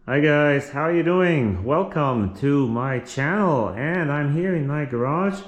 Hi guys, how are you doing? Welcome to my channel, and I'm here in my garage.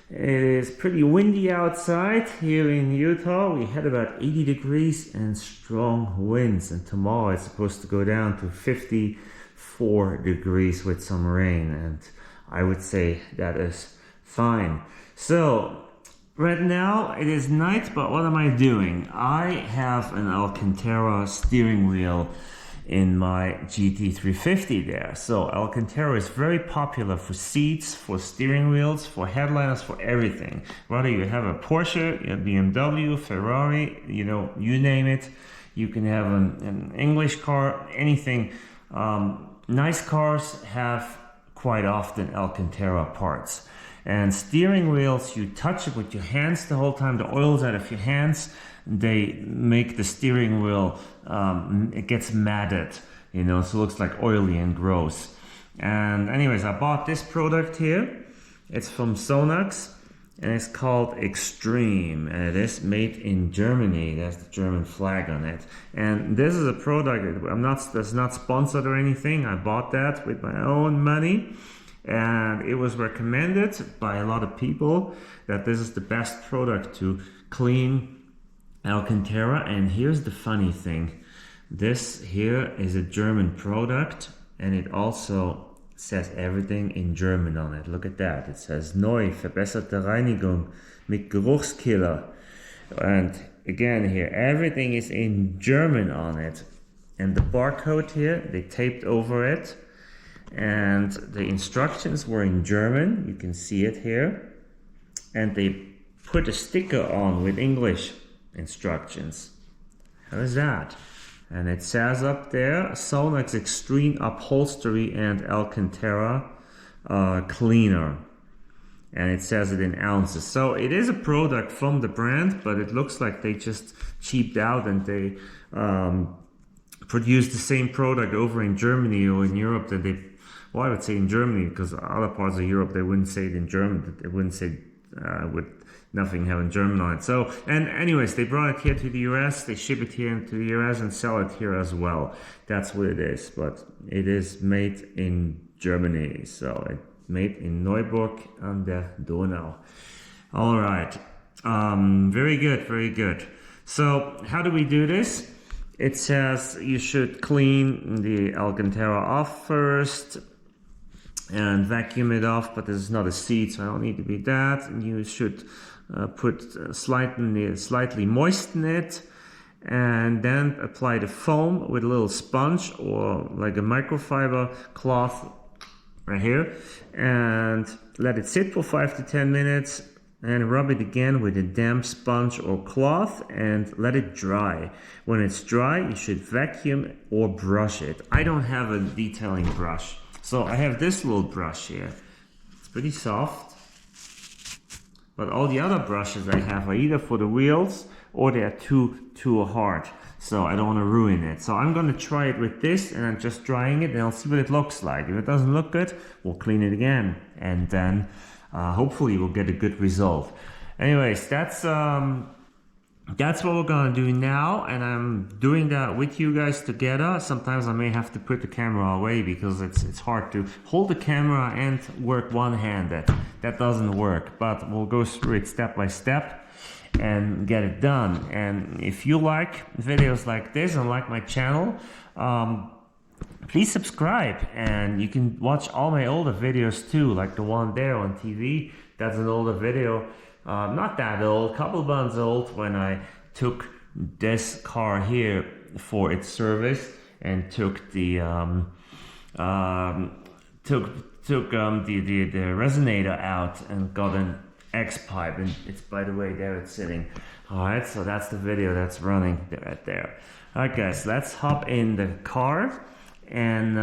It is pretty windy outside here in Utah. We had about 80 degrees and strong winds, and tomorrow it's supposed to go down to 54 degrees with some rain, and I would say that is fine. So right now it is night, but what am I doing? I have an Alcantara steering wheel in my GT350 there. So Alcantara is very popular for seats, for steering wheels, for headliners, for everything. Whether you have a Porsche, a BMW, Ferrari, you name it. You can have an English car, anything. Nice cars have quite often Alcantara parts. And steering wheels, you touch it with your hands the whole time. The oil's out of your hands. They make the steering wheel, it gets matted, so it looks like oily and gross. And anyways, I bought this product here. It's from SONAX, and it's called Extreme, and it is made in Germany. There's the German flag on it. And this is a product, that's not sponsored or anything. I bought that with my own money. And it was recommended by a lot of people that this is the best product to clean Alcantara. And here's the funny thing. This here is a German product, and it also says everything in German on it. Look at that. It says Neu verbesserte Reinigung mit Geruchskiller. And again here, everything is in German on it. And the barcode here, they taped over it. And the instructions were in German. You can see it here. And they put a sticker on with English instructions. How is that? And it says up there, SONAX Extreme Upholstery and Alcantara Cleaner. And it says it in ounces. So it is a product from the brand, but it looks like they just cheaped out and they produced the same product over in Germany or in Europe that they, well, I would say in Germany, because other parts of Europe, they wouldn't say it in German. They wouldn't say with nothing having German on it. So, and anyways, they brought it here to the US. They ship it here into the US and sell it here as well. That's what it is. But it is made in Germany. So it's made in Neuburg an der Donau. All right. Very good. Very good. So how do we do this? It says you should clean the Alcantara off first and vacuum it off, but this is not a seat, so I don't need to be that. And you should slightly moisten it, and then apply the foam with a little sponge or like a microfiber cloth right here, and let it sit for 5 to 10 minutes, and rub it again with a damp sponge or cloth and let it dry. When it's dry, you should vacuum or brush it. I don't have a detailing brush, so I have this little brush here. It's pretty soft, but all the other brushes I have are either for the wheels or they are too hard, so I don't want to ruin it. So I'm going to try it with this, and I'm just drying it, and I'll see what it looks like. If it doesn't look good, we'll clean it again, and then hopefully we'll get a good result. Anyways, that's what we're gonna do now, and I'm doing that with you guys together. Sometimes I may have to put the camera away because it's hard to hold the camera and work one-handed. That doesn't work, but we'll go through it step by step and get it done. And if you like videos like this and like my channel, please subscribe, and you can watch all my older videos too, like the one there on TV. That's an older video, not that old, couple months old, when I took this car here for its service and took the the resonator out and got an X pipe, and it's, by the way, there it's sitting. All right, so that's the video that's running right there. All right, guys, let's hop in the car and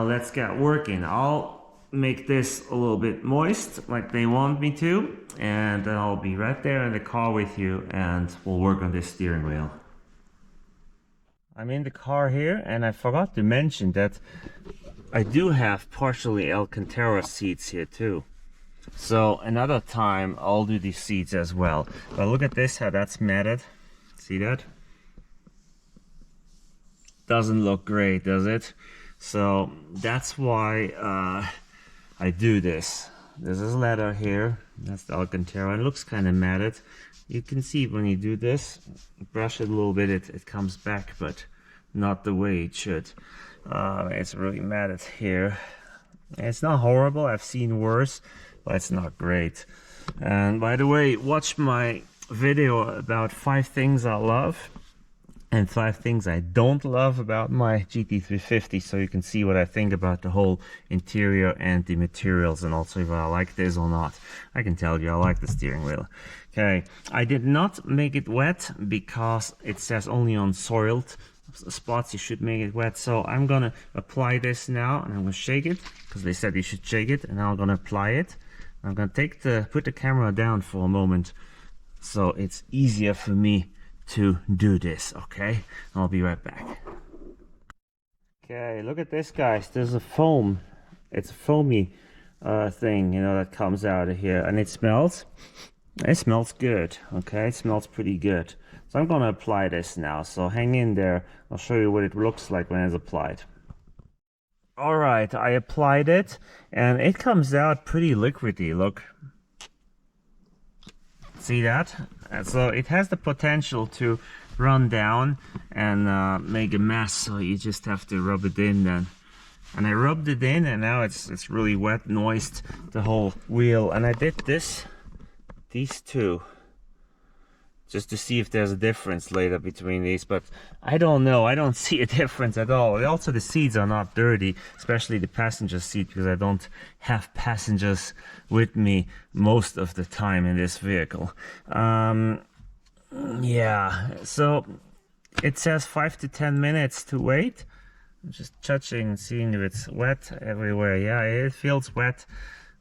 let's get working. I'll make this a little bit moist like they want me to, and then I'll be right there in the car with you, and we'll work on this steering wheel. I'm in the car here, and I forgot to mention that I do have partially Alcantara seats here too. So another time I'll do these seats as well. But look at this, how that's matted. See that? Doesn't look great, does it? So that's why I do this. There's this leather here, that's the Alcantara. It looks kind of matted. You can see when you do this, brush it a little bit, it comes back, but not the way it should. It's really matted here. It's not horrible, I've seen worse, but it's not great. And by the way, watch my video about 5 things I love and 5 things I don't love about my GT350, so you can see what I think about the whole interior and the materials, and also if I like this or not. I can tell you I like the steering wheel. Okay, I did not make it wet because it says only on soiled spots you should make it wet. So I'm gonna apply this now, and I'm gonna shake it because they said you should shake it, and now I'm gonna apply it. I'm gonna put the camera down for a moment so it's easier for me to do this. Okay, I'll be right back. Okay, look at this, guys. There's a foam. It's a foamy thing, you know, that comes out of here, and it smells good. Okay, it smells pretty good. So I'm gonna apply this now, so hang in there. I'll show you what it looks like when it's applied. All right, I applied it, and it comes out pretty liquidy. Look, see that? And so it has the potential to run down and make a mess, so you just have to rub it in then. And I rubbed it in, and now it's really wet, moist, the whole wheel. And I did these two, just to see if there's a difference later between these, but I don't know. I don't see a difference at all. Also, the seats are not dirty, especially the passenger seat, because I don't have passengers with me most of the time in this vehicle. Yeah, so it says 5 to 10 minutes to wait. I'm just touching, seeing if it's wet everywhere. Yeah, it feels wet.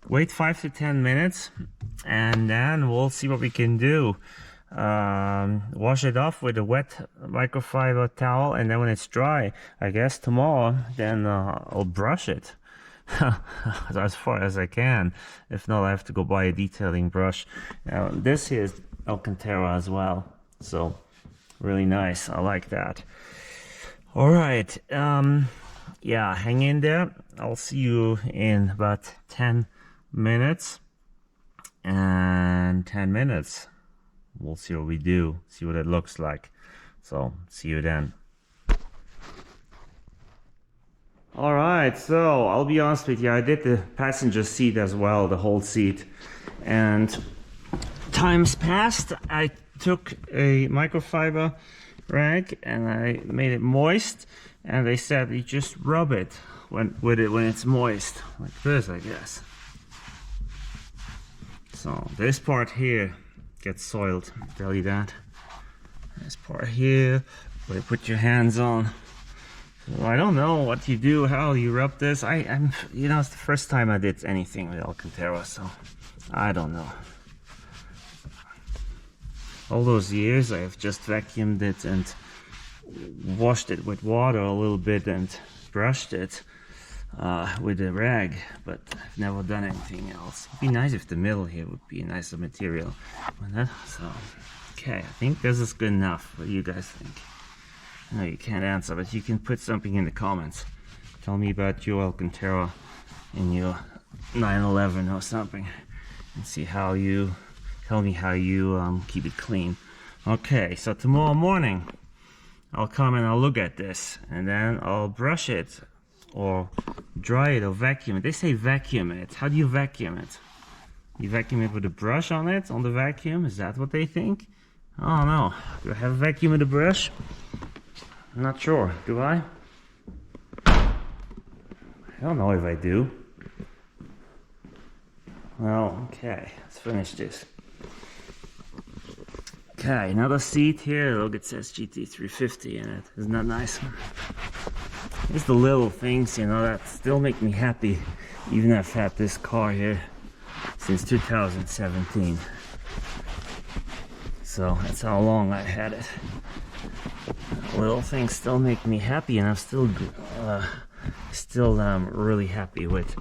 Wait 5 to 10 minutes, and then we'll see what we can do. Wash it off with a wet microfiber towel, and then when it's dry, I guess tomorrow, then I'll brush it as far as I can. If not, I have to go buy a detailing brush. Now, this here is Alcantara as well, so really nice. I like that. All right, yeah, hang in there. I'll see you in about 10 minutes, and 10 minutes we'll see what we do, see what it looks like. So see you then. All right, so I'll be honest with you, I did the passenger seat as well, the whole seat, and times passed. I took a microfiber rag and I made it moist, and they said you just rub it when it's moist, like this, I guess. So this part here gets soiled, I'll tell you that. This part here, where you put your hands on. So I don't know what you do, how you rub this. I'm, you know, it's the first time I did anything with Alcantara, so I don't know. All those years I've just vacuumed it and washed it with water a little bit and brushed it with a rag, but I've never done anything else. It'd be nice if the middle here would be a nicer material. So, okay, I think this is good enough. What do you guys think? I know you can't answer, but you can put something in the comments. Tell me about your Alcantara in your 911 or something, and see how you, tell me how you keep it clean. Okay, so tomorrow morning I'll come and I'll look at this, and then I'll brush it or dry it or vacuum it. They say vacuum it. How do you vacuum it? You vacuum it with a brush on it, on the vacuum? Is that what they think? I don't know. Do I have a vacuum with a brush? I'm not sure. Do I? I don't know if I do. Well, okay. Let's finish this. Okay, another seat here. Look, it says GT350 in it. Isn't that nice? It's the little things, you know, that still make me happy. Even I've had this car here since 2017. So that's how long I had it. Little things still make me happy, and I'm still really happy with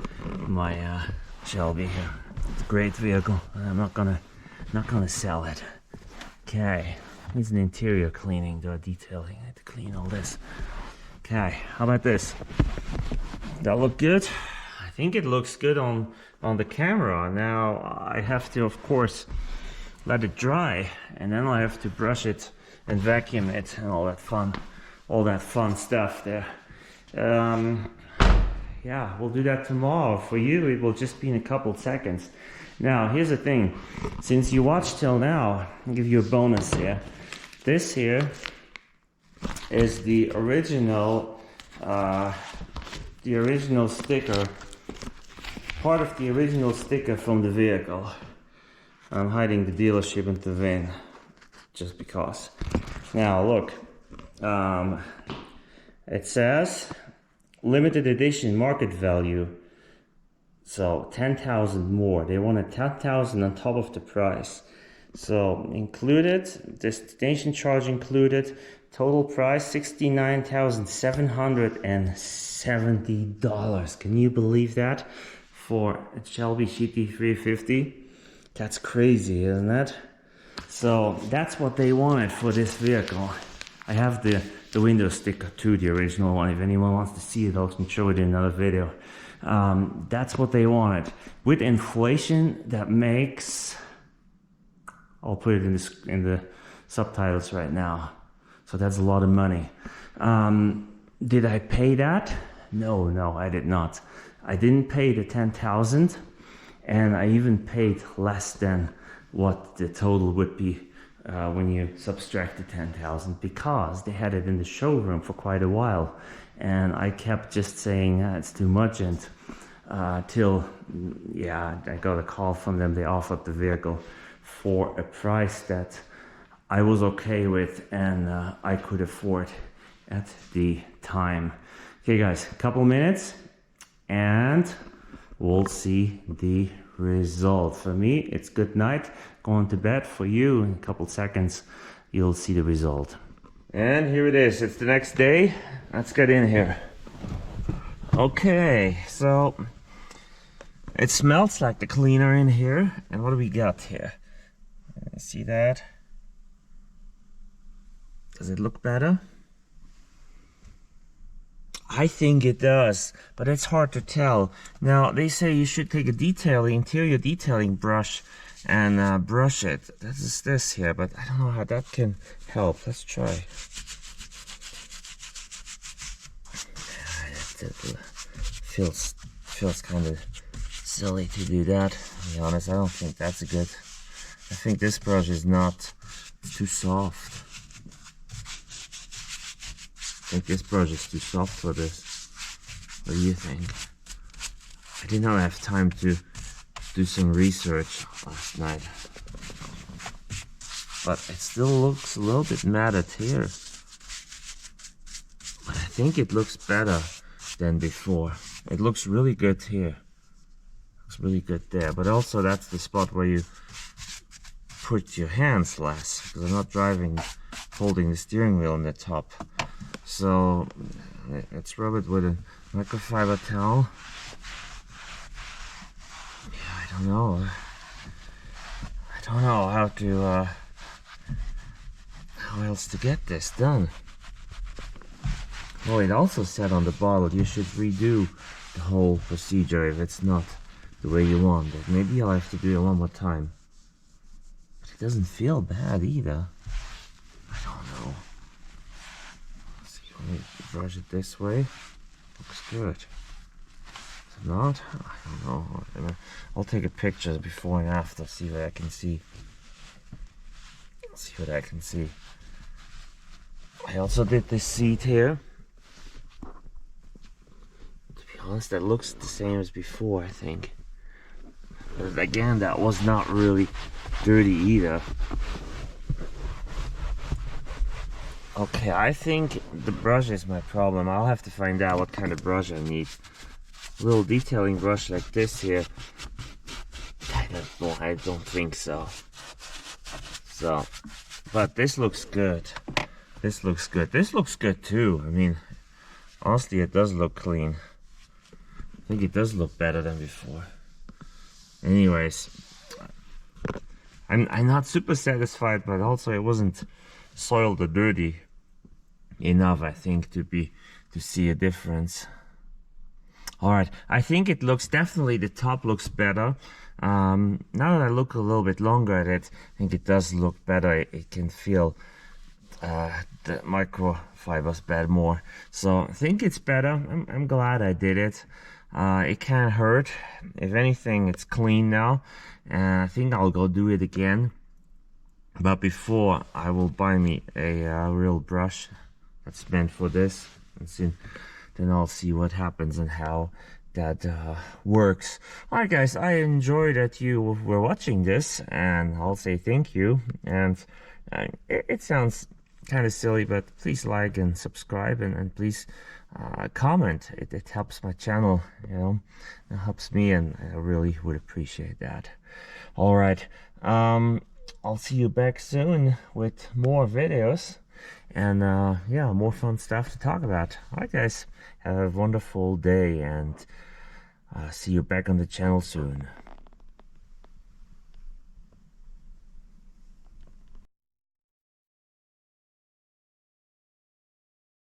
my Shelby here. It's a great vehicle, and I'm not gonna sell it. Okay, needs an interior cleaning, detailing. I have to clean all this. Okay, how about this? that look good? I think it looks good on the camera. Now I have to, of course, let it dry, and then I have to brush it and vacuum it and all that fun stuff there. Yeah, we'll do that tomorrow. For you, it will just be in a couple seconds. Now, here's the thing. Since you watched till now, I'll give you a bonus here. This here is the original sticker, part of the original sticker from the vehicle. I'm hiding the dealership and the VIN, just because. Now, look. It says limited edition market value, so 10,000 more. They wanted 10,000 on top of the price. So included, destination charge included, total price $69,770. Can you believe that for a Shelby GT350? That's crazy, isn't it? So that's what they wanted for this vehicle. I have the window sticker too, the original one. If anyone wants to see it, I can show it in another video. That's what they wanted. With inflation, that makes... I'll put it in the subtitles right now. So that's a lot of money. Did I pay that? No, I did not. I didn't pay the 10,000, and I even paid less than what the total would be when you subtract the 10,000, because they had it in the showroom for quite a while, and I kept just saying it's too much, and till I got a call from them. They offered the vehicle for a price that I was okay with and I could afford at the time. Okay guys, a couple minutes and we'll see the result. For me, it's good night, going to bed. For you, in a couple seconds, you'll see the result. And here it is, it's the next day. Let's get in here. Okay, so it smells like the cleaner in here. And what do we got here? See that? Does it look better? I think it does, but it's hard to tell. Now, they say you should take a interior detailing brush and brush it. That is this here, but I don't know how that can help. Let's try. It feels kind of silly to do that, to be honest. I don't think that's a good... I think this brush is not too soft. I think this brush is too soft for this. What do you think? I did not have time to do some research last night. But it still looks a little bit matted here. But I think it looks better than before. It looks really good here. Looks really good there. But also that's the spot where you put your hands less, because I'm not holding the steering wheel on the top. So let's rub it with a microfiber towel. Yeah, I don't know how to how else to get this done. Oh, it also said on the bottle you should redo the whole procedure if it's not the way you want it. Maybe I'll have to do it one more time. It doesn't feel bad either. I don't know. Let's see, let me brush it this way. Looks good. Is it not? I don't know. I'll take a picture before and after, see what I can see. See what I can see. I also did this seat here. To be honest, that looks the same as before, I think. But again, that was not really dirty either. Okay, I think the brush is my problem. I'll have to find out what kind of brush I need. A little detailing brush like this here. I don't think so. But this looks good. This looks good. This looks good too. I mean, honestly, it does look clean. I think it does look better than before. Anyways, I'm not super satisfied, but also it wasn't soiled or dirty enough, I think, to see a difference. All right, I think it looks, definitely the top looks better. Now that I look a little bit longer at it, I think it does look better. It can feel the microfibers bed more, so I think it's better. I'm glad I did it. It can't hurt. If anything, it's clean now, and I think I'll go do it again. But before, I will buy me a real brush that's meant for this, and then I'll see what happens and how that works. Alright guys, I enjoy that you were watching this, and I'll say thank you. And it sounds kind of silly, but please like and subscribe, and please comment. It helps my channel, you know. It helps me, and I really would appreciate that. Alright, I'll see you back soon with more videos, and yeah, more fun stuff to talk about. Alright guys, have a wonderful day, and see you back on the channel soon.